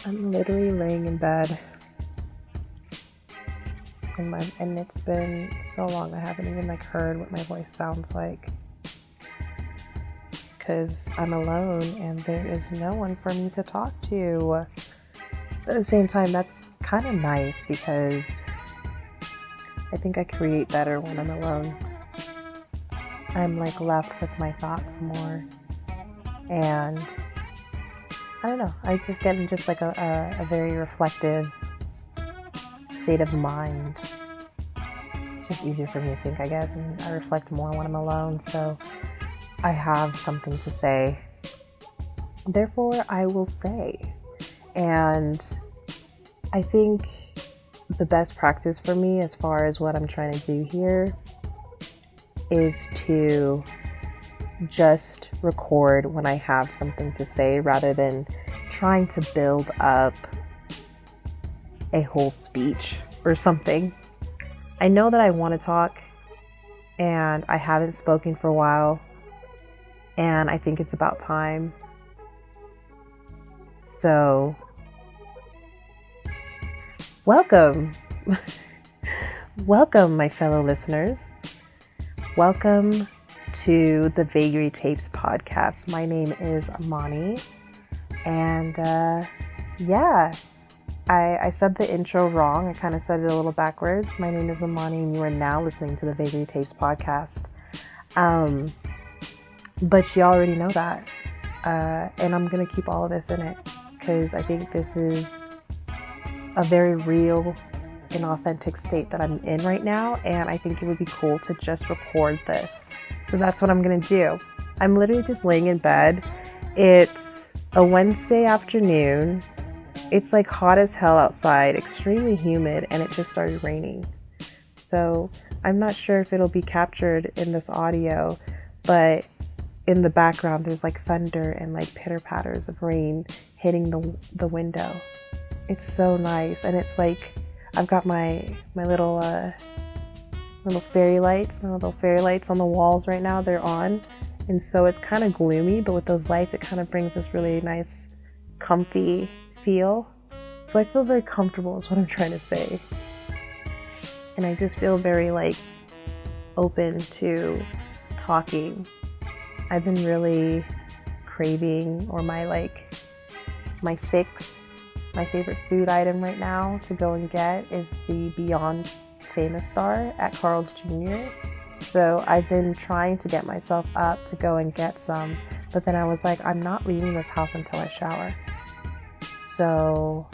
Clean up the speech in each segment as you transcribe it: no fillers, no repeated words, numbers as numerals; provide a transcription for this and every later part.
I'm literally laying in bed, and it's been so long I haven't even heard what my voice sounds like, because I'm alone and there is no one for me to talk to. But at the same time, that's kind of nice because I think I create better when I'm alone. I'm left with my thoughts more, and I don't know, I just get in just a very reflective state of mind. It's just easier for me to think, I guess, and I reflect more when I'm alone, so I have something to say. Therefore, I will say. And I think the best practice for me as far as what I'm trying to do here is to just record when I have something to say rather than trying to build up a whole speech or something. I know that I want to talk and I haven't spoken for a while, and I think it's about time. So, welcome. Welcome, my fellow listeners. Welcome to the Vagary Tapes podcast. My name is Amani, and I said the intro wrong. I kind of said it a little backwards. My name is Amani, and you are now listening to the Vagary Tapes podcast. But you already know that, and I'm gonna keep all of this in it because I think this is a very real and authentic state that I'm in right now, and I think it would be cool to just record this. So that's what I'm gonna do. I'm literally just laying in bed. It's a Wednesday afternoon. It's hot as hell outside, extremely humid, and it just started raining. So I'm not sure if it'll be captured in this audio, but in the background there's thunder and pitter patters of rain hitting the window. It's so nice, and it's I've got my little fairy lights on the walls right now. They're on, and so it's kind of gloomy, but with those lights it kind of brings this really nice comfy feel. So I feel very comfortable is what I'm trying to say, and I just feel very open to talking. I've been really craving, or my fix, my favorite food item right now to go and get is the Beyond Famous Star at Carl's Jr. So I've been trying to get myself up to go and get some, but then I was I'm not leaving this house until I shower. So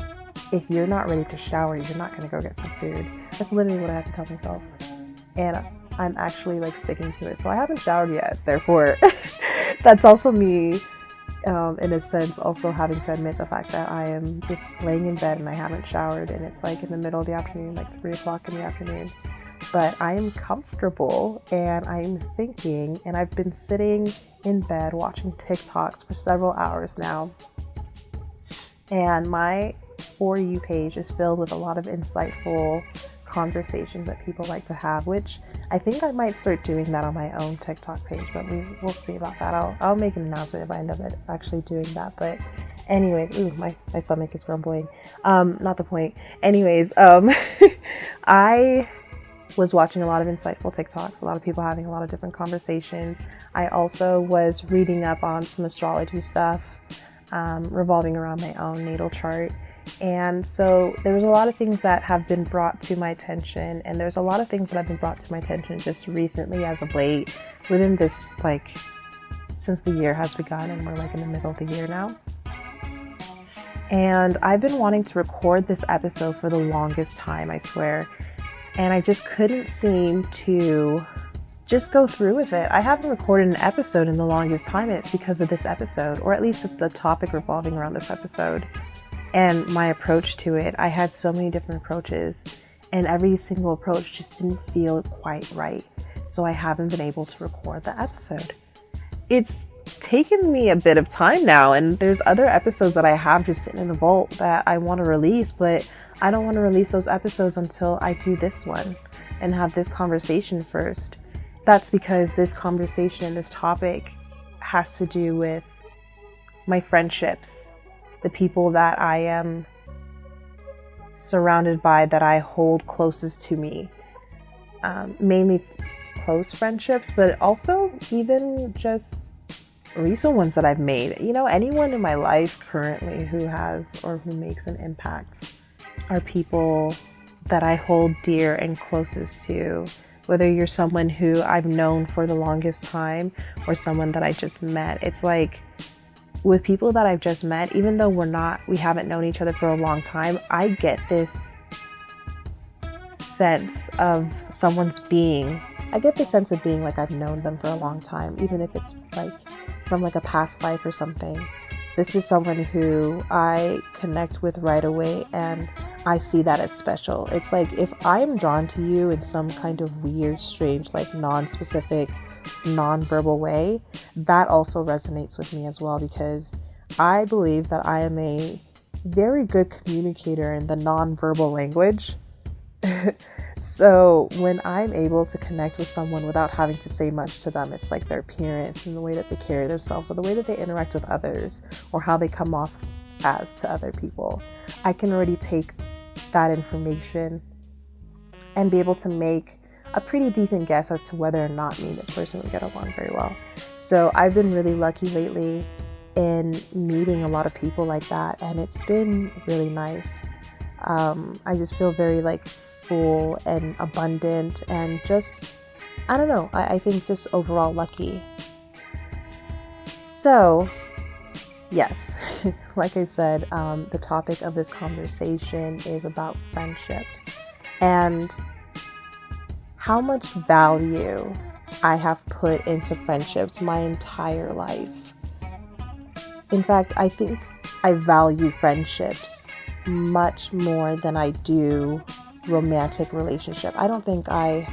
if you're not ready to shower, you're not going to go get some food. That's literally what I have to tell myself. And I'm actually sticking to it. So I haven't showered yet. Therefore, that's also me, in a sense, also having to admit the fact that I am just laying in bed and I haven't showered. And it's in the middle of the afternoon, 3 o'clock in the afternoon. But I am comfortable and I'm thinking, and I've been sitting in bed watching TikToks for several hours now. And my For You page is filled with a lot of insightful conversations that people like to have, which I think I might start doing that on my own TikTok page, but we'll see about that. I'll make an announcement if I end up actually doing that. But anyways, my stomach is grumbling. Not the point. Anyways, I was watching a lot of insightful TikToks, a lot of people having a lot of different conversations. I also was reading up on some astrology stuff, revolving around my own natal chart. And so there's a lot of things that have been brought to my attention, and there's a lot of things that have been brought to my attention just recently as of late, within this, since the year has begun, and we're in the middle of the year now. And I've been wanting to record this episode for the longest time, I swear, and I just couldn't seem to just go through with it. I haven't recorded an episode in the longest time, and it's because of this episode, or at least it's the topic revolving around this episode. And my approach to it, I had so many different approaches, and every single approach just didn't feel quite right. So I haven't been able to record the episode. It's taken me a bit of time now, and there's other episodes that I have just sitting in the vault that I want to release, but I don't want to release those episodes until I do this one and have this conversation first. That's because this conversation, this topic, has to do with my friendships the people that I am surrounded by, that I hold closest to me. Mainly close friendships, but also even just recent ones that I've made. Anyone in my life currently who has or who makes an impact are people that I hold dear and closest to, whether you're someone who I've known for the longest time or someone that I just met. It's like with people that I've just met, even though we haven't known each other for a long time, I get this sense of someone's being. I get the sense of being like I've known them for a long time, even if it's like from like a past life or something. This is someone who I connect with right away, and I see that as special. It's like if I'm drawn to you in some kind of weird, strange, like non-specific, non-verbal way, that also resonates with me as well, because I believe that I am a very good communicator in the non-verbal language. So when I'm able to connect with someone without having to say much to them, it's like their appearance and the way that they carry themselves, or the way that they interact with others, or how they come off as to other people. I can already take that information and be able to make a pretty decent guess as to whether or not me and this person would get along very well. So I've been really lucky lately in meeting a lot of people like that, and it's been really nice. I just feel very like full and abundant, and just, I don't know, I think just overall lucky. So yes, like I said, the topic of this conversation is about friendships and how much value I have put into friendships my entire life. In fact, I think I value friendships much more than I do romantic relationship. I don't think I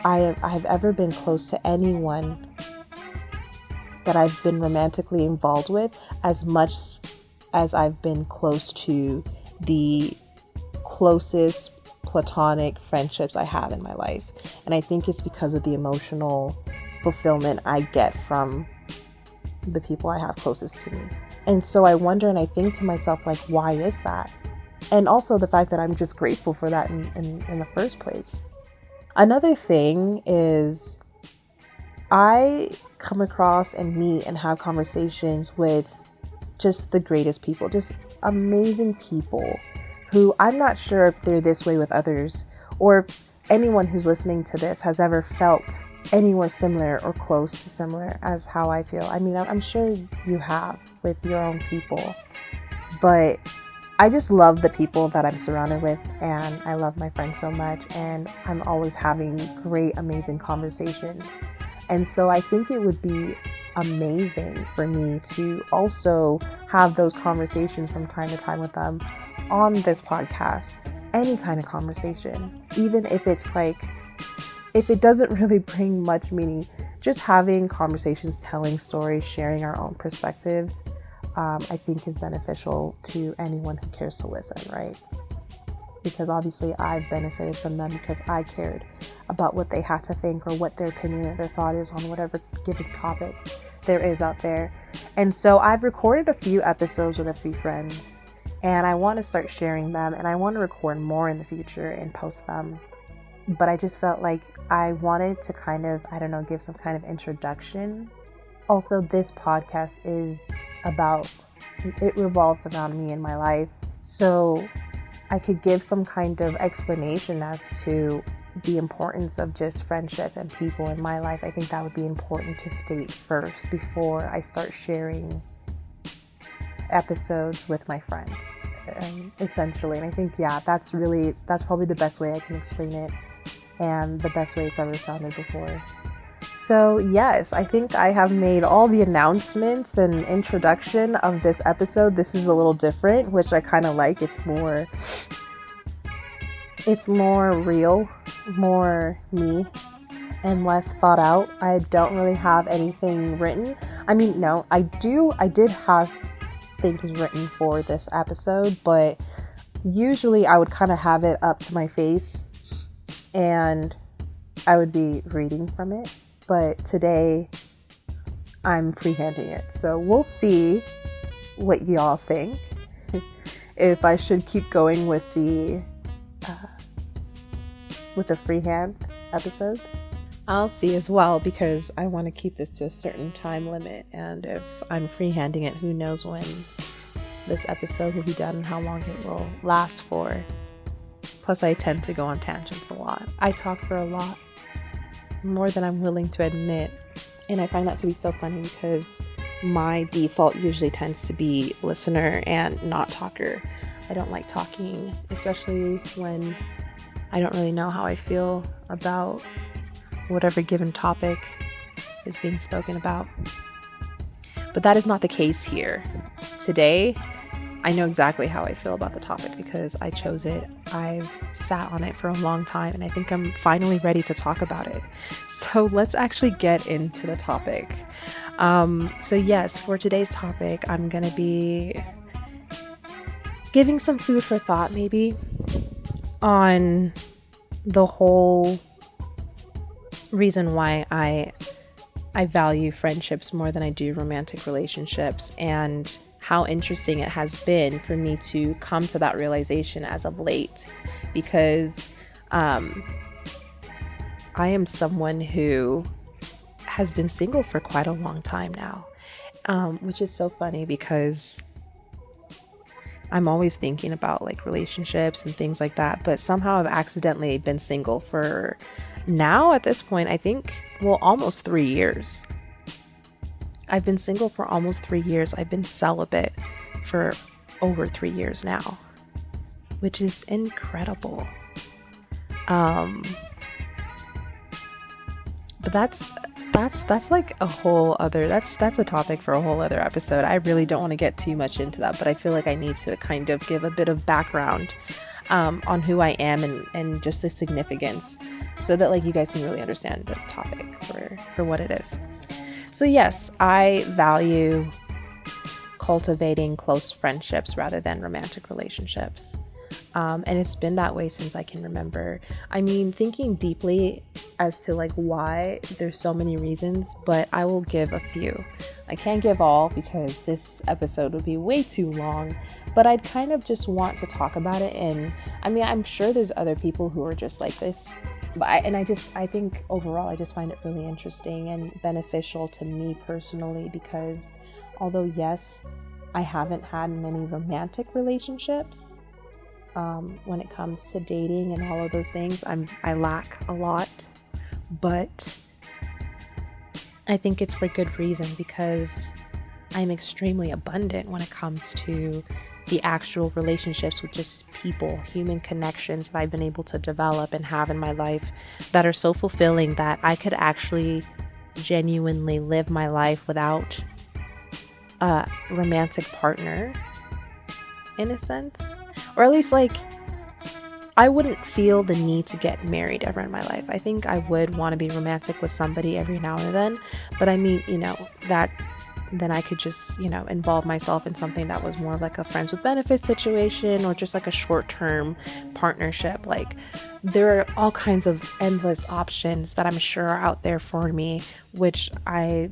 have ever been close to anyone that I've been romantically involved with as much as I've been close to the closest platonic friendships I have in my life. And I think it's because of the emotional fulfillment I get from the people I have closest to me. And so I wonder, and I think to myself, like, why is that? And also the fact that I'm just grateful for that in the first place. Another thing is I come across and meet and have conversations with just the greatest people, just amazing people who I'm not sure if they're this way with others, or if anyone who's listening to this has ever felt anywhere similar or close to similar as how I feel. I mean, I'm sure you have with your own people, but I just love the people that I'm surrounded with, and I love my friends so much, and I'm always having great, amazing conversations. And so I think it would be amazing for me to also have those conversations from time to time with them on this podcast. Any kind of conversation, even if it's like, if it doesn't really bring much meaning, just having conversations, telling stories, sharing our own perspectives, I think is beneficial to anyone who cares to listen, right? Because obviously I've benefited from them because I cared about what they had to think, or what their opinion or their thought is on whatever given topic there is out there. And so I've recorded a few episodes with a few friends, and I want to start sharing them, and I want to record more in the future and post them. But I just felt like I wanted to kind of, I don't know, give some kind of introduction. Also, this podcast is about, it revolves around me and my life. So I could give some kind of explanation as to the importance of just friendship and people in my life. I think that would be important to state first before I start sharing episodes with my friends, essentially. And I think, yeah, that's probably the best way I can explain it, and the best way it's ever sounded before. So yes, I think I have made all the announcements and introduction of this episode. This is a little different, which I kind of like. It's more real, more me, and less thought out. I don't really have anything written. I mean, no, I did have things written for this episode, but usually I would kind of have it up to my face and I would be reading from it. But today I'm freehanding it. So we'll see what y'all think. if I should keep going with the freehand episodes. I'll see as well, because I want to keep this to a certain time limit, and if I'm freehanding it, who knows when this episode will be done and how long it will last for. Plus, I tend to go on tangents a lot. I talk for a lot, more than I'm willing to admit, and I find that to be so funny because my default usually tends to be listener and not talker. I don't like talking, especially when I don't really know how I feel about whatever given topic is being spoken about. But that is not the case here. Today, I know exactly how I feel about the topic because I chose it. I've sat on it for a long time, and I think I'm finally ready to talk about it. So let's actually get into the topic. So yes, for today's topic, I'm going to be giving some food for thought maybe on the whole reason why I value friendships more than I do romantic relationships, and how interesting it has been for me to come to that realization as of late, because I am someone who has been single for quite a long time now, which is so funny because I'm always thinking about like relationships and things like that, but somehow I've accidentally been single for now at this point, I think, almost 3 years. I've been single for almost 3 years. I've been celibate for over 3 years now, which is incredible. But that's like a whole other, that's a topic for a whole other episode. I really don't want to get too much into that, but I feel like I need to kind of give a bit of background on who I am and just the significance, so that like you guys can really understand this topic for what it is. So yes, I value cultivating close friendships rather than romantic relationships. And it's been that way since I can remember. I mean, thinking deeply as to like why, there's so many reasons, but I will give a few. I can't give all because this episode would be way too long, but I'd kind of just want to talk about it. And I mean, I'm sure there's other people who are just like this, but I think overall I just find it really interesting and beneficial to me personally, because although yes, I haven't had many romantic relationships, when it comes to dating and all of those things, I lack a lot, but I think it's for good reason, because I'm extremely abundant when it comes to the actual relationships with just people, human connections that I've been able to develop and have in my life that are so fulfilling that I could actually genuinely live my life without a romantic partner, in a sense. Or at least like I wouldn't feel the need to get married ever in my life. I think I would want to be romantic with somebody every now and then, but I mean, that then I could just, involve myself in something that was more of like a friends with benefits situation, or just like a short-term partnership. Like there are all kinds of endless options that I'm sure are out there for me, which I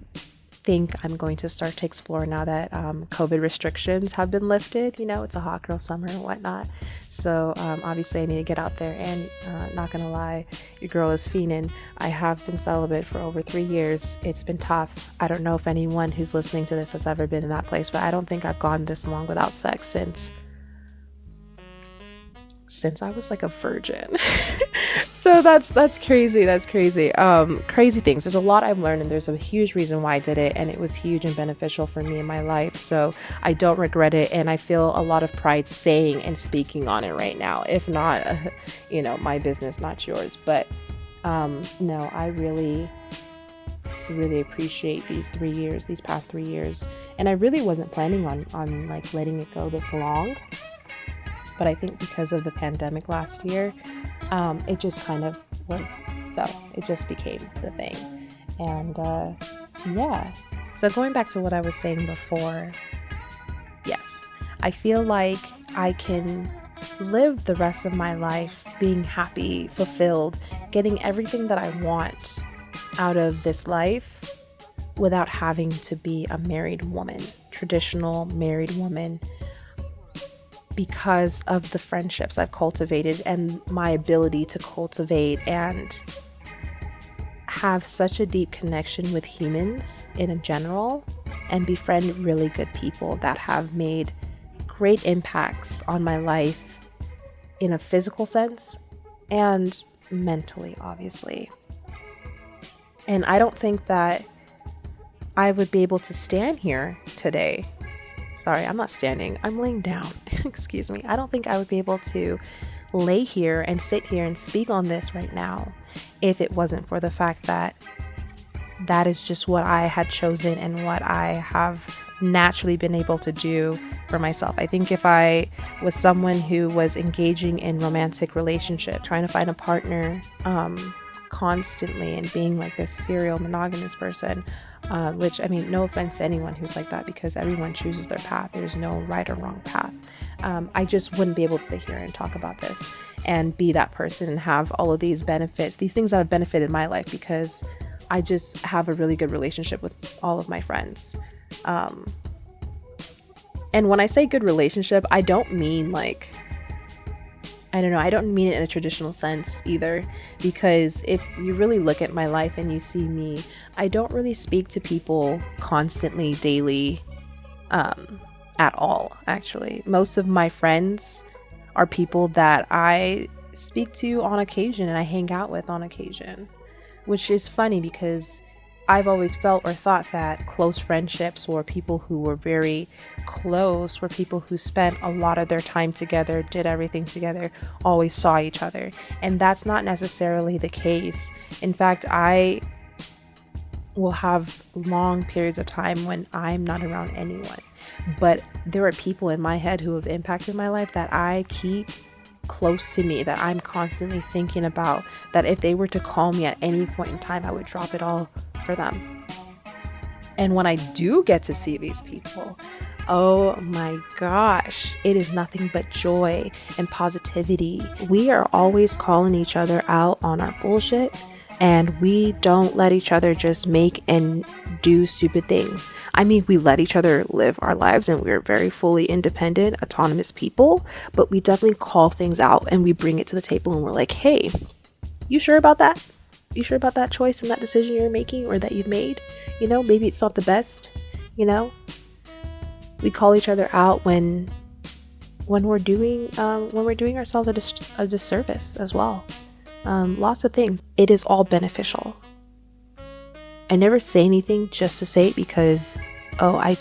think I'm going to start to explore now that COVID restrictions have been lifted. It's a hot girl summer and whatnot, so obviously I need to get out there, and not gonna lie, your girl is fiending. I have been celibate for over 3 years. It's been tough. I don't know if anyone who's listening to this has ever been in that place, but I don't think I've gone this long without sex since I was like a virgin. So that's crazy. Crazy things. There's a lot I've learned, and there's a huge reason why I did it, and it was huge and beneficial for me in my life. So I don't regret it, and I feel a lot of pride saying and speaking on it right now. If not, my business, not yours. But no, I really appreciate these past 3 years, and I really wasn't planning on like letting it go this long. But I think because of the pandemic last year, it just kind of was so. It just became the thing. And yeah. So going back to what I was saying before, yes, I feel like I can live the rest of my life being happy, fulfilled, getting everything that I want out of this life without having to be a married woman, traditional married woman. because of the friendships I've cultivated and my ability to cultivate and have such a deep connection with humans in general and befriend really good people that have made great impacts on my life in a physical sense and mentally, obviously. And I don't think that I would be able to stand here today. Sorry, I'm not standing. I'm laying down. Excuse me. I don't think I would be able to lay here and sit here and speak on this right now if it wasn't for the fact that that is just what I had chosen and what I have naturally been able to do for myself. I think if I was someone who was engaging in romantic relationship, trying to find a partner constantly and being like this serial monogamous person, which, I mean, no offense to anyone who's like that, because everyone chooses their path. There's no right or wrong path. I just wouldn't be able to sit here and talk about this and be that person and have all of these benefits, these things that have benefited my life, because I just have a really good relationship with all of my friends. And when I say good relationship, I don't mean like, I don't mean it in a traditional sense either, because if you really look at my life and you see me, I don't really speak to people constantly, daily, at all, actually. Most of my friends are people that I speak to on occasion and I hang out with on occasion, which is funny because I've always felt or thought that close friendships or people who were very close were people who spent a lot of their time together, did everything together, always saw each other. And that's not necessarily the case. In fact, I will have long periods of time when I'm not around anyone. But there are people in my head who have impacted my life that I keep close to me, that I'm constantly thinking about, that if they were to call me at any point in time, I would drop it all for them. And when I do get to see these people, oh my gosh, it is nothing but joy and positivity. We are always calling each other out on our bullshit, and we don't let each other just make and do stupid things. I mean, we let each other live our lives and we're very fully independent, autonomous people, but we definitely call things out and we bring it to the table and we're like, hey, you sure about that? You sure about that choice and that decision you're making or that you've made? You know, maybe it's not the best, you know? We call each other out when we're doing ourselves a disservice as well. Lots of things. It is all beneficial. I never say anything just to say it because, I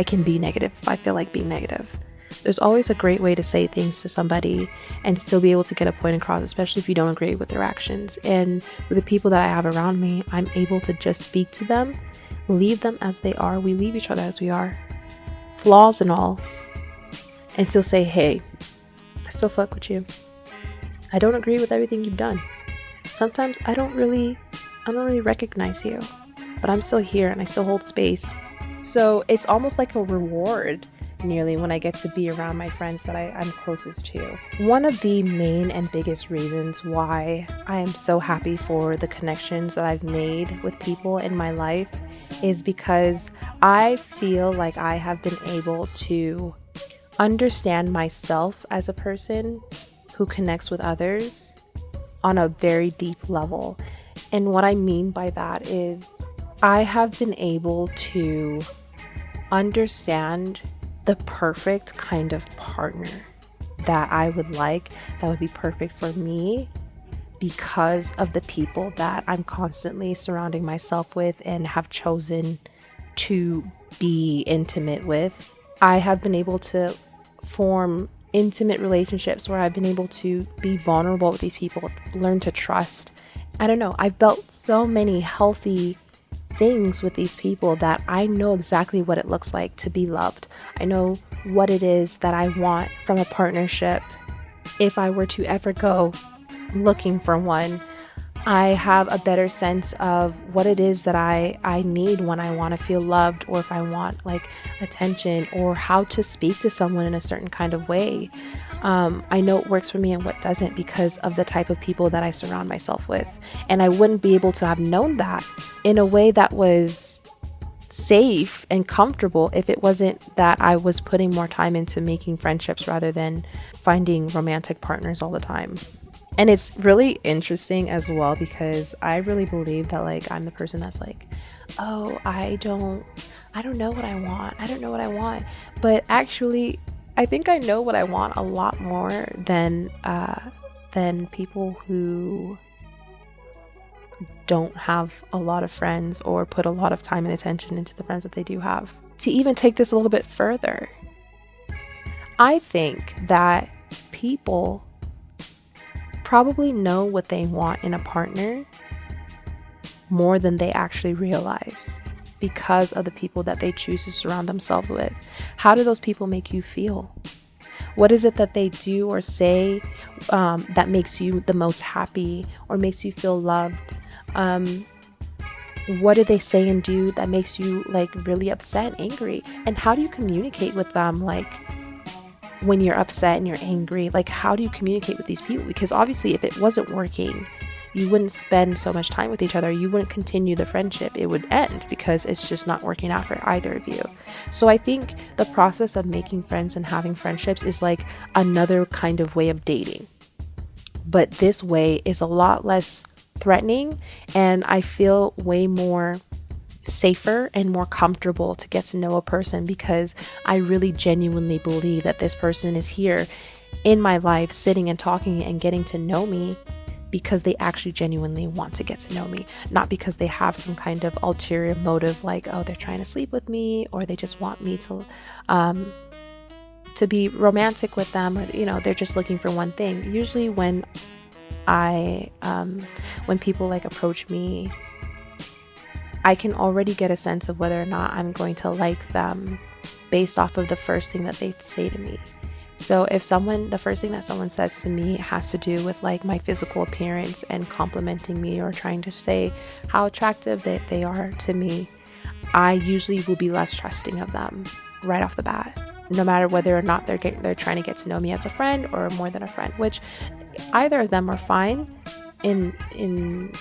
can be negative if I feel like being negative. There's always a great way to say things to somebody and still be able to get a point across, especially if you don't agree with their actions. And with the people that I have around me, I'm able to just speak to them, leave them as they are. We leave each other as we are, flaws and all, and still say, hey, I still fuck with you. I don't agree with everything you've done. Sometimes I don't really recognize you, but I'm still here and I still hold space. So it's almost like a reward nearly when I get to be around my friends that I'm closest to. One of the main and biggest reasons why I am so happy for the connections that I've made with people in my life is because I feel like I have been able to understand myself as a person who connects with others on a very deep level. And what I mean by that is I have been able to understand the perfect kind of partner that I would like, that would be perfect for me, because of the people that I'm constantly surrounding myself with and have chosen to be intimate with. I have been able to form intimate relationships where I've been able to be vulnerable with these people, learn to trust. I don't know, I've built so many healthy things with these people that I know exactly what it looks like to be loved. I know what it is that I want from a partnership. If I were to ever go looking for one, I have a better sense of what it is that I need when I want to feel loved, or if I want like attention, or how to speak to someone in a certain kind of way. I know what works for me and what doesn't because of the type of people that I surround myself with. And I wouldn't be able to have known that in a way that was safe and comfortable if it wasn't that I was putting more time into making friendships rather than finding romantic partners all the time. And it's really interesting as well because I really believe that like I'm the person that's like, oh, I don't know what I want. I don't know what I want. But actually, I think I know what I want a lot more than people who don't have a lot of friends or put a lot of time and attention into the friends that they do have. To even take this a little bit further, I think that people probably know what they want in a partner more than they actually realize because of the people that they choose to surround themselves with. How do those people make you feel? What is it that they do or say that makes you the most happy or makes you feel loved? What do they say and do that makes you like really upset and angry? And how do you communicate with them like when you're upset and you're angry? Like how do you communicate with these people? Because obviously if it wasn't working, you wouldn't spend so much time with each other. You wouldn't continue the friendship. It would end because it's just not working out for either of you. So I think the process of making friends and having friendships is like another kind of way of dating. But this way is a lot less threatening, and I feel way more safer and more comfortable to get to know a person because I really genuinely believe that this person is here in my life, sitting and talking and getting to know me because they actually genuinely want to get to know me, not because they have some kind of ulterior motive like, oh, they're trying to sleep with me or they just want me to be romantic with them, or they're just looking for one thing. Usually when people like approach me, I can already get a sense of whether or not I'm going to like them based off of the first thing that they say to me. So if the first thing that someone says to me has to do with like my physical appearance and complimenting me or trying to say how attractive that they are to me, I usually will be less trusting of them right off the bat, no matter whether or not they're trying to get to know me as a friend or more than a friend, which either of them are fine in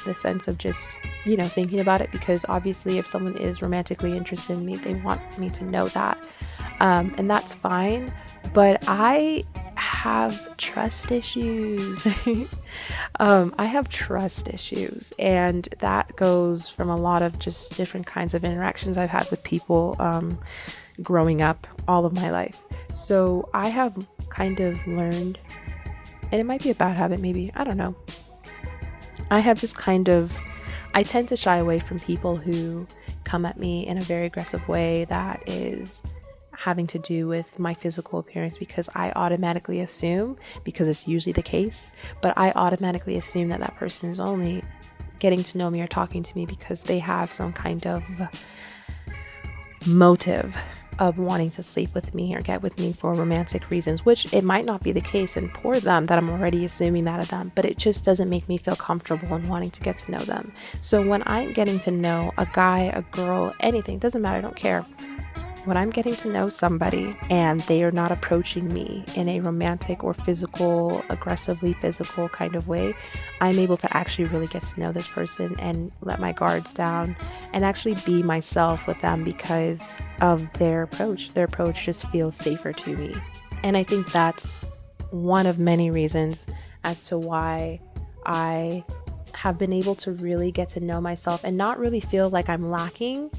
the sense of just, thinking about it, because obviously if someone is romantically interested in me, they want me to know that. And that's fine. But I have trust issues. I have trust issues, and that goes from a lot of just different kinds of interactions I've had with people growing up all of my life. So I have kind of learned, and it might be a bad habit, maybe, I don't know. I tend to shy away from people who come at me in a very aggressive way that is having to do with my physical appearance, because I automatically assume, because it's usually the case, but I automatically assume that that person is only getting to know me or talking to me because they have some kind of motive of wanting to sleep with me or get with me for romantic reasons, which it might not be the case, and poor them that I'm already assuming that of them, but it just doesn't make me feel comfortable in wanting to get to know them. So when I'm getting to know a guy, a girl, anything, doesn't matter, I don't care. When I'm getting to know somebody and they are not approaching me in a romantic or aggressively physical kind of way, I'm able to actually really get to know this person and let my guards down and actually be myself with them because of their approach. Their approach just feels safer to me. And I think that's one of many reasons as to why I have been able to really get to know myself and not really feel like I'm lacking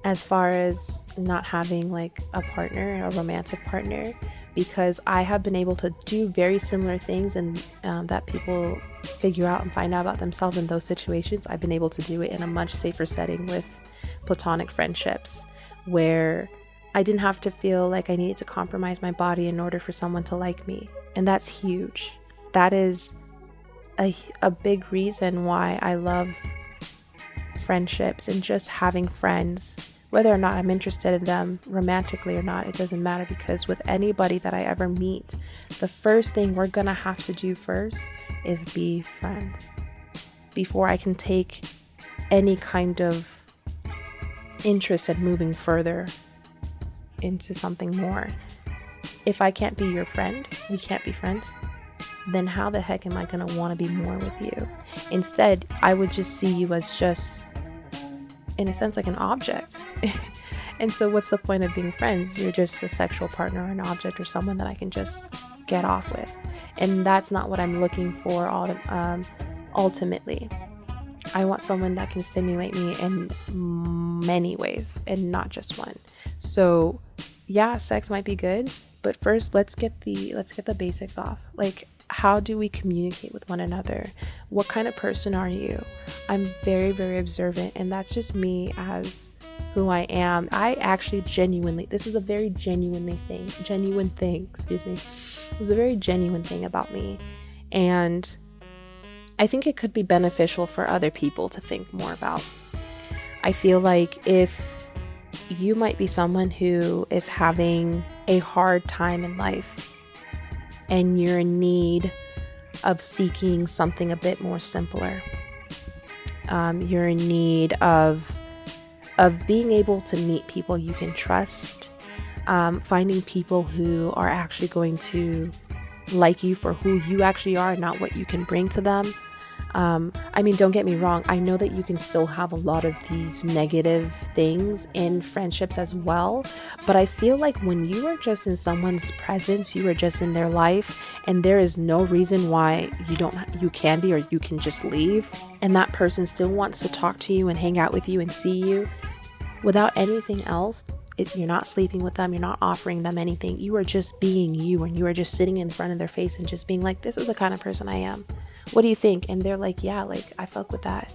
as far as not having like a partner, a romantic partner, because I have been able to do very similar things and that people figure out and find out about themselves in those situations. I've been able to do it in a much safer setting with platonic friendships where I didn't have to feel like I needed to compromise my body in order for someone to like me. And that's huge. That is a big reason why I love friendships and just having friends. Whether or not I'm interested in them romantically or not, it doesn't matter, because with anybody that I ever meet, the first thing we're gonna have to do first is be friends before I can take any kind of interest in moving further into something more. If I can't be your friend, we can't be friends, then how the heck am I gonna want to be more with you? Instead, I would just see you as just in a sense, like an object. And so what's the point of being friends? You're just a sexual partner or an object or someone that I can just get off with. And that's not what I'm looking for ultimately. I want someone that can stimulate me in many ways and not just one. So yeah, sex might be good, but first let's get the basics off. Like, how do we communicate with one another? What kind of person are you? I'm very, very observant, and that's just me as who I am. I actually this is a very genuine thing, excuse me. It's a very genuine thing about me. And I think it could be beneficial for other people to think more about. I feel like if you might be someone who is having a hard time in life and you're in need of seeking something a bit more simpler, you're in need of being able to meet people you can trust, finding people who are actually going to like you for who you actually are, not what you can bring to them. I mean, don't get me wrong. I know that you can still have a lot of these negative things in friendships as well. But I feel like when you are just in someone's presence, you are just in their life, and there is no reason why you can be, or you can just leave, and that person still wants to talk to you and hang out with you and see you without anything else. You're not sleeping with them. You're not offering them anything. You are just being you, and you are just sitting in front of their face and just being like, this is the kind of person I am. What do you think? And they're like, yeah, like I fuck with that.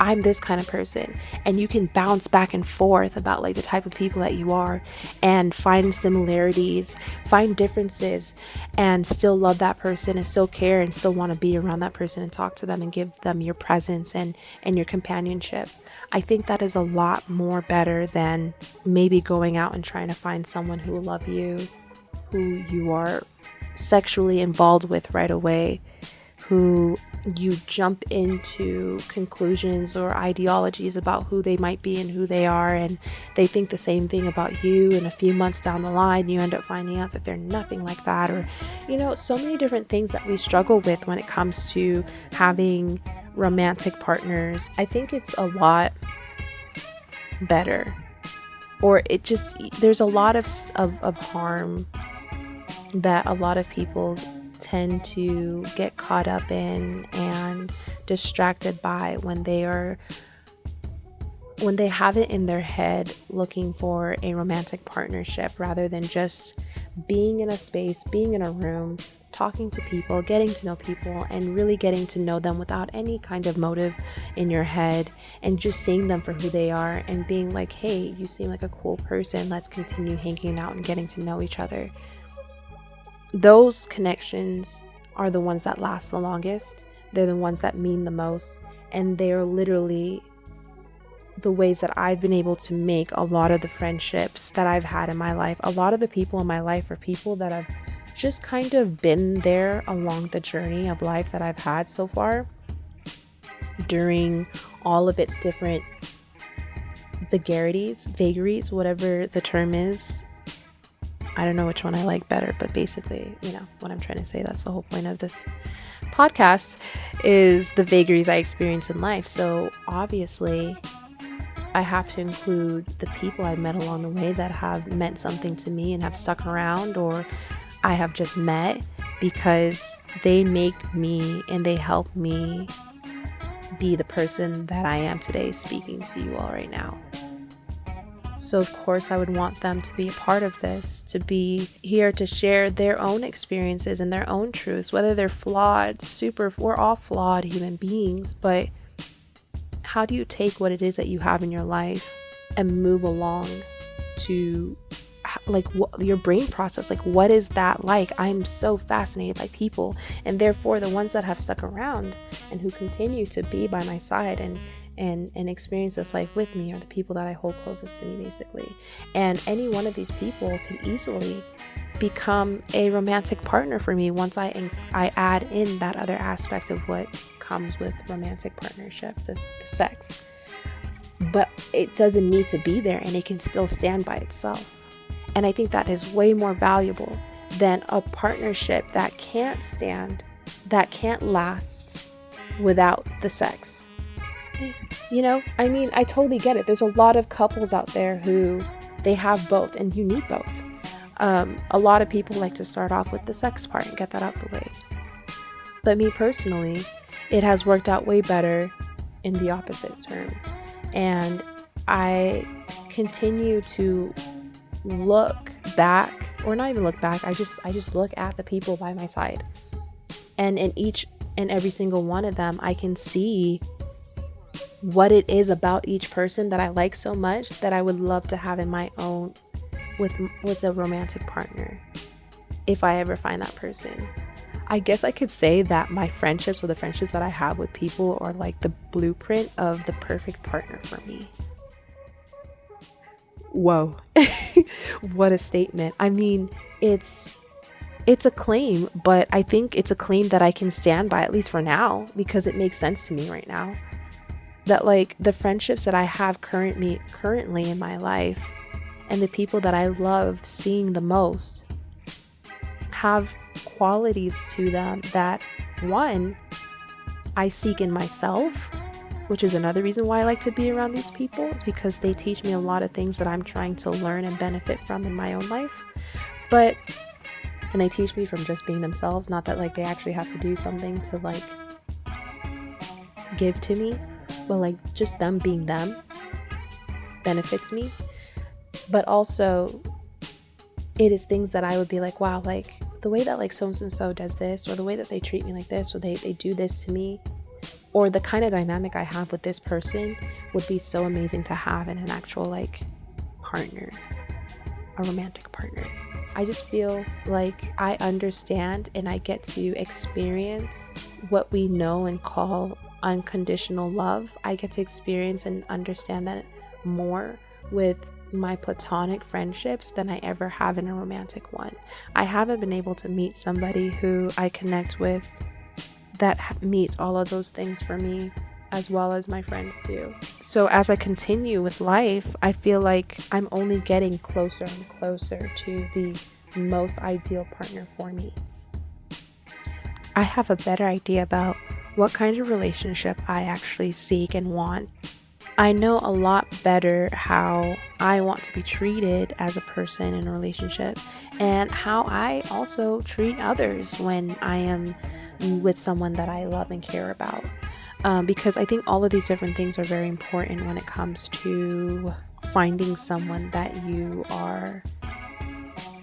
I'm this kind of person. And you can bounce back and forth about like the type of people that you are, and find similarities, find differences, and still love that person and still care and still want to be around that person and talk to them and give them your presence and your companionship. I think that is a lot more better than maybe going out and trying to find someone who will love you, who you are sexually involved with right away, who you jump into conclusions or ideologies about who they might be and who they are, and they think the same thing about you, and a few months down the line you end up finding out that they're nothing like that. Or so many different things that we struggle with when it comes to having romantic partners. I think it's a lot better, or there's a lot of harm that a lot of people tend to get caught up in and distracted by when they have it in their head looking for a romantic partnership, rather than just being in a space, being in a room, talking to people, getting to know people, and really getting to know them without any kind of motive in your head, and just seeing them for who they are and being like, hey, you seem like a cool person, let's continue hanging out and getting to know each other. Those connections are the ones that last the longest. They're the ones that mean the most, and they're literally the ways that I've been able to make a lot of the friendships that I've had in my life. A lot of the people in my life are people that have just kind of been there along the journey of life that I've had so far, during all of its different vagaries, whatever the term is. I don't know which one I like better, but basically, what I'm trying to say, that's the whole point of this podcast, is the vagaries I experience in life. So obviously, I have to include the people I met along the way that have meant something to me and have stuck around, or I have just met because they make me and they help me be the person that I am today, speaking to you all right now. So of course I would want them to be a part of this, to be here to share their own experiences and their own truths, whether they're flawed, we're all flawed human beings, but how do you take what it is that you have in your life and move along to your brain process? Like, what is that like? I'm so fascinated by people, and therefore the ones that have stuck around and who continue to be by my side and experience this life with me are the people that I hold closest to me, basically. And any one of these people could easily become a romantic partner for me once I add in that other aspect of what comes with romantic partnership, the sex. But it doesn't need to be there, and it can still stand by itself. And I think that is way more valuable than a partnership that can't stand, that can't last without the sex. I mean, I totally get it. There's a lot of couples out there who they have both, and you need both. A lot of people like to start off with the sex part and get that out the way. But me personally, it has worked out way better in the opposite term. And I continue to look back, or not even look back, I just look at the people by my side. And in each and every single one of them, I can see what it is about each person that I like so much that I would love to have in my own with a romantic partner if I ever find that person. I guess I could say that my friendships, or the friendships that I have with people, are like the blueprint of the perfect partner for me. Whoa. What a statement. I mean, it's a claim, but I think it's a claim that I can stand by, at least for now, because it makes sense to me right now. That like the friendships that I have currently in my life, and the people that I love seeing the most, have qualities to them that, one, I seek in myself, which is another reason why I like to be around these people, is because they teach me a lot of things that I'm trying to learn and benefit from in my own life. And they teach me from just being themselves, not that like they actually have to do something to like give to me, but like just them being them benefits me. But also it is things that I would be like, wow, like the way that like so and so does this, or the way that they treat me like this, or they do this to me, or the kind of dynamic I have with this person would be so amazing to have in an actual like partner, a romantic partner. I just feel like I understand and I get to experience what we know and call unconditional love. I get to experience and understand that more with my platonic friendships than I ever have in a romantic one. I haven't been able to meet somebody who I connect with that meets all of those things for me, as well as my friends do. So as I continue with life, I feel like I'm only getting closer and closer to the most ideal partner for me. I have a better idea about what kind of relationship I actually seek and want. I know a lot better how I want to be treated as a person in a relationship, and how I also treat others when I am with someone that I love and care about. Because I think all of these different things are very important when it comes to finding someone that you are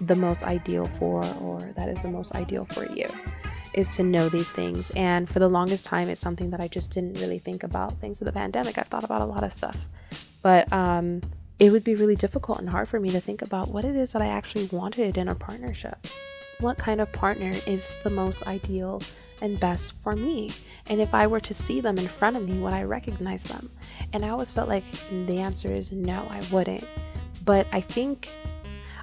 the most ideal for, or that is the most ideal for you, is to know these things. And for the longest time, it's something that I just didn't really think about. Thanks to the pandemic, I've thought about a lot of stuff, but it would be really difficult and hard for me to think about what it is that I actually wanted in a partnership. What kind of partner is the most ideal and best for me? And if I were to see them in front of me, would I recognize them? And I always felt like the answer is no, I wouldn't. But I think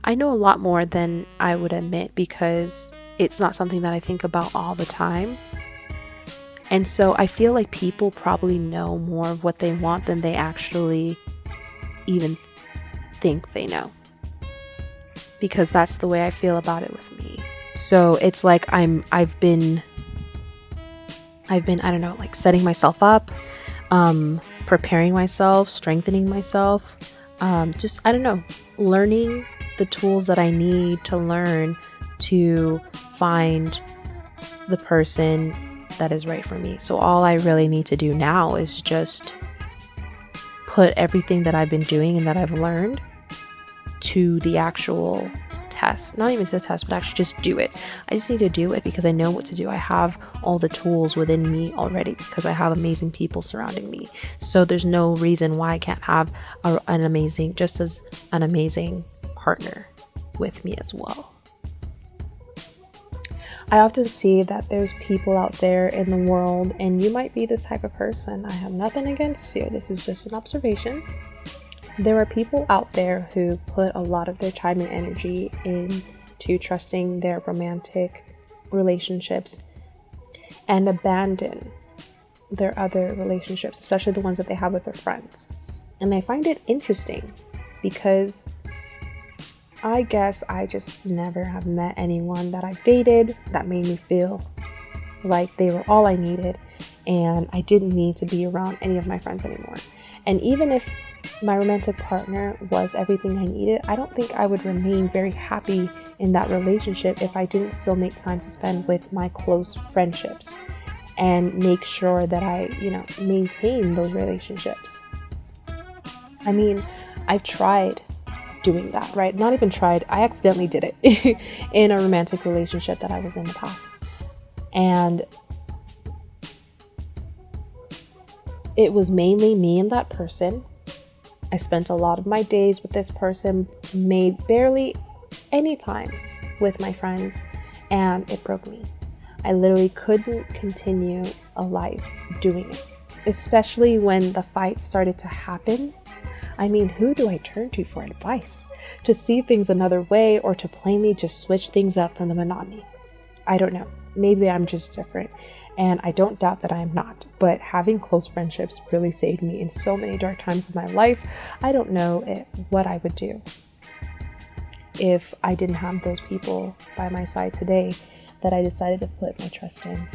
I know a lot more than I would admit, because it's not something that I think about all the time. And so I feel like people probably know more of what they want than they actually even think they know, because that's the way I feel about it with me. So it's like I've been I don't know, like setting myself up, preparing myself, strengthening myself, just I don't know, learning the tools that I need to learn to find the person that is right for me. So all I really need to do now is just put everything that I've been doing and that I've learned to the actual test. Not even to the test, but actually just do it. I just need to do it because I know what to do. I have all the tools within me already, because I have amazing people surrounding me. So there's no reason why I can't have an amazing partner with me as well. I often see that there's people out there in the world, and you might be this type of person. I have nothing against you. This is just an observation. There are people out there who put a lot of their time and energy into trusting their romantic relationships and abandon their other relationships, especially the ones that they have with their friends. And I find it interesting because I guess I just never have met anyone that I've dated that made me feel like they were all I needed. and I didn't need to be around any of my friends anymore. And even if my romantic partner was everything I needed, I don't think I would remain very happy in that relationship if I didn't still make time to spend with my close friendships and make sure that I, maintain those relationships. I mean, I've tried doing that, right? Not even tried, I accidentally did it in a romantic relationship that I was in the past. And it was mainly me and that person. I spent a lot of my days with this person, made barely any time with my friends, and it broke me. I literally couldn't continue a life doing it, especially when the fights started to happen. I mean, who do I turn to for advice? To see things another way, or to plainly just switch things up from the monotony? I don't know. Maybe I'm just different, and I don't doubt that I am not. But having close friendships really saved me in so many dark times of my life. I don't know what I would do if I didn't have those people by my side today that I decided to put my trust in.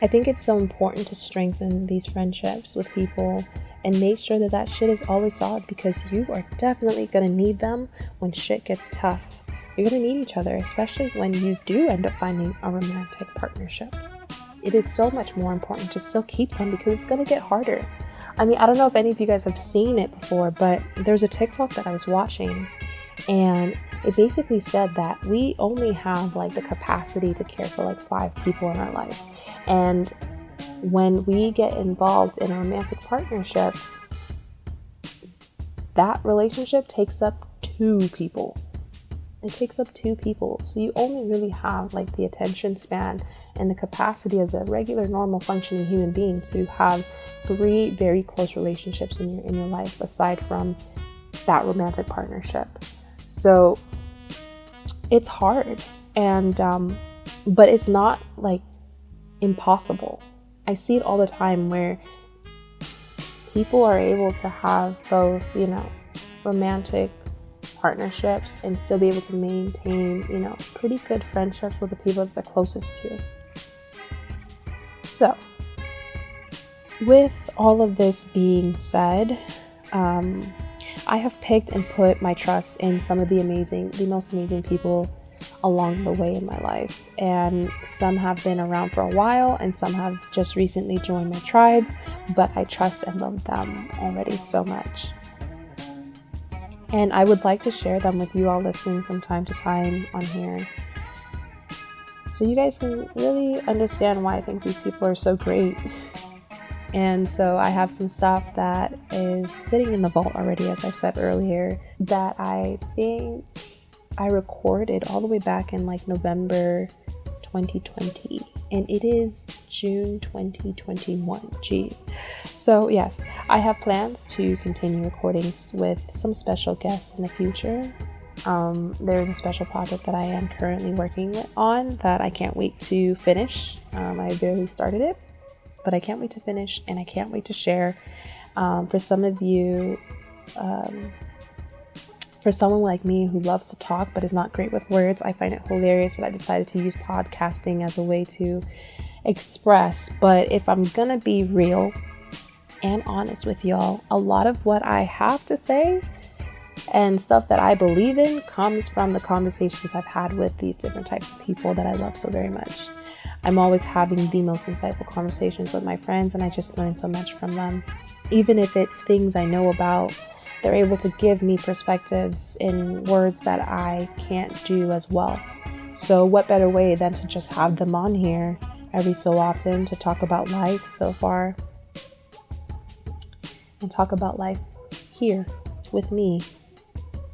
I think it's so important to strengthen these friendships with people and make sure that that shit is always solid, because you are definitely going to need them when shit gets tough. You're going to need each other, especially when you do end up finding a romantic partnership. It is so much more important to still keep them, because it's going to get harder. I mean, I don't know if any of you guys have seen it before, but there's a TikTok that I was watching, and it basically said that we only have like the capacity to care for like 5 people in our life. And when we get involved in a romantic partnership, that relationship takes up 2 people. It takes up 2 people. So you only really have like the attention span and the capacity as a regular, normal, functioning human being to have 3 very close relationships in your life, aside from that romantic partnership. So it's hard, and but it's not like impossible. I see it all the time where people are able to have both, romantic partnerships and still be able to maintain, pretty good friendships with the people that they're closest to. So, with all of this being said, I have picked and put my trust in some of the most amazing people along the way in my life. And some have been around for a while, and some have just recently joined my tribe, but I trust and love them already so much. And I would like to share them with you all listening from time to time on here, so you guys can really understand why I think these people are so great. And so I have some stuff that is sitting in the vault already, as I've said earlier, that I think I recorded all the way back in like November 2020, and it is June 2021. Jeez. So yes, I have plans to continue recordings with some special guests in the future. There's a special project that I am currently working on that I can't wait to finish. I barely started it, but I can't wait to finish, and I can't wait to share. For some of you, for someone like me who loves to talk but is not great with words, I find it hilarious that I decided to use podcasting as a way to express. But if I'm gonna be real and honest with y'all, a lot of what I have to say and stuff that I believe in comes from the conversations I've had with these different types of people that I love so very much. I'm always having the most insightful conversations with my friends, and I just learn so much from them. Even if it's things I know about, they're able to give me perspectives in words that I can't do as well. So what better way than to just have them on here every so often to talk about life so far, and talk about life here with me.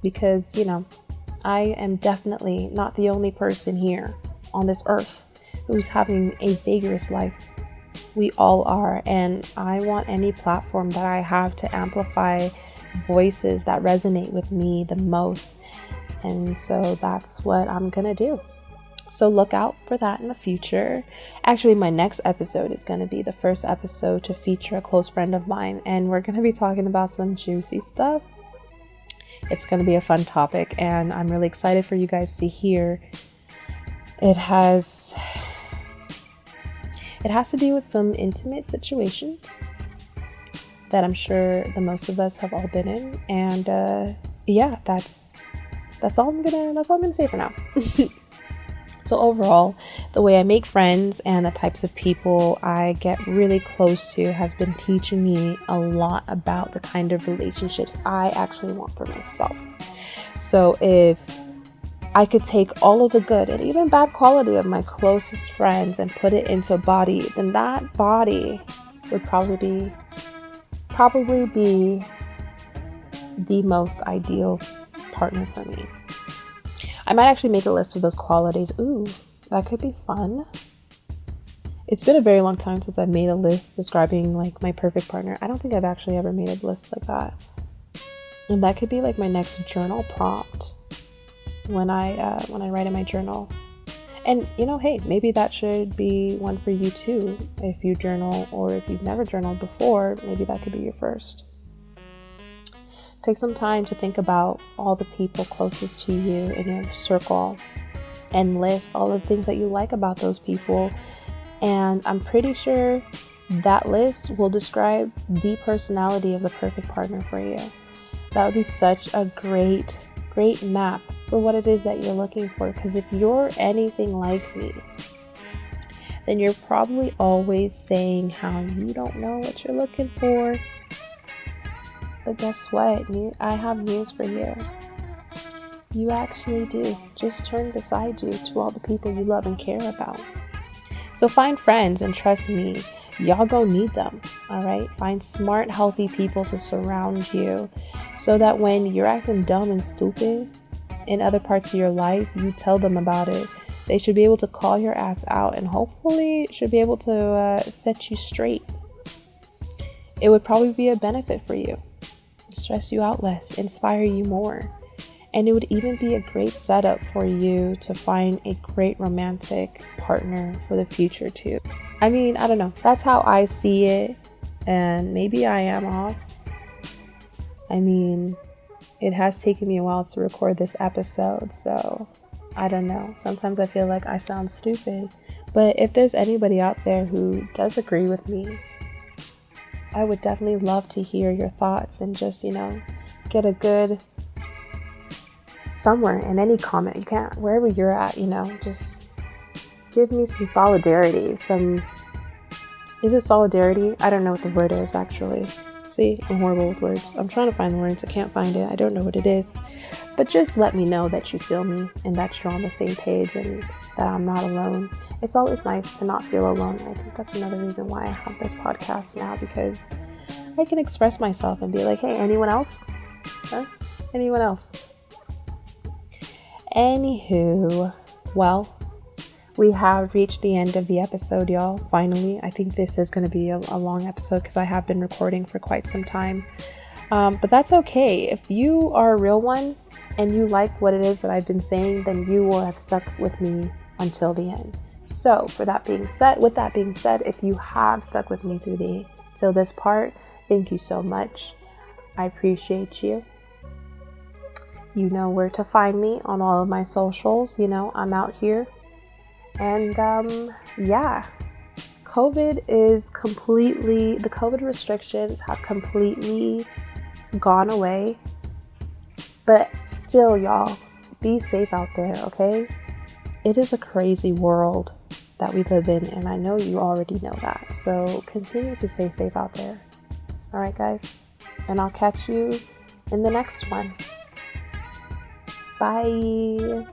Because, I am definitely not the only person here on this earth who's having a vigorous life. We all are, and I want any platform that I have to amplify voices that resonate with me the most. And so that's what I'm gonna do. So look out for that in the future. Actually, my next episode is going to be the first episode to feature a close friend of mine, and we're going to be talking about some juicy stuff. It's going to be a fun topic, and I'm really excited for you guys to hear. It has It has to do with some intimate situations that I'm sure the most of us have all been in. And yeah, that's all I'm gonna say for now. So overall, the way I make friends and the types of people I get really close to has been teaching me a lot about the kind of relationships I actually want for myself. So if I could take all of the good and even bad quality of my closest friends and put it into a body, then that body would probably be the most ideal partner for me. I might actually make a list of those qualities. Ooh, that could be fun. It's been a very long time since I've made a list describing like my perfect partner. I don't think I've actually ever made a list like that. And that could be like my next journal prompt when I write in my journal. And hey, maybe that should be one for you too. If you journal, or if you've never journaled before, maybe that could be your first. Take some time to think about all the people closest to you in your circle and list all the things that you like about those people. And I'm pretty sure that list will describe the personality of the perfect partner for you. That would be such a great map for what it is that you're looking for. Because if you're anything like me, then you're probably always saying how you don't know what you're looking for. But guess what? I have news for you. You actually do. Just turn beside you to all the people you love and care about. So find friends, and trust me, y'all gonna need them, all right? Find smart, healthy people to surround you so that when you're acting dumb and stupid in other parts of your life, you tell them about it. They should be able to call your ass out and hopefully should be able to set you straight. It would probably be a benefit for you. Stress you out less, inspire you more. And it would even be a great setup for you to find a great romantic partner for the future too. I mean, I don't know. That's how I see it. And maybe I am off. I mean, it has taken me a while to record this episode, so I don't know. Sometimes I feel like I sound stupid. But if there's anybody out there who does agree with me, I would definitely love to hear your thoughts and just, get a good somewhere in any comment. You can't, wherever you're at, just give me some solidarity. Is it solidarity? I don't know what the word is actually. See, I'm horrible with words. I'm trying to find the words. I can't find it. I don't know what it is. But just let me know that you feel me and that you're on the same page and that I'm not alone. It's always nice to not feel alone. I think that's another reason why I have this podcast now, because I can express myself and be like, hey, anyone else? Huh? Anyone else? Anywho, well, we have reached the end of the episode, y'all. Finally, I think this is going to be a long episode because I have been recording for quite some time. But that's okay. If you are a real one and you like what it is that I've been saying, then you will have stuck with me until the end. So with that being said, if you have stuck with me till this part, thank you so much. I appreciate you. You know where to find me on all of my socials. I'm out here. And yeah, the COVID restrictions have completely gone away. But still, y'all, be safe out there, okay? It is a crazy world that we live in, and I know you already know that. So continue to stay safe out there. All right, guys? And I'll catch you in the next one. Bye.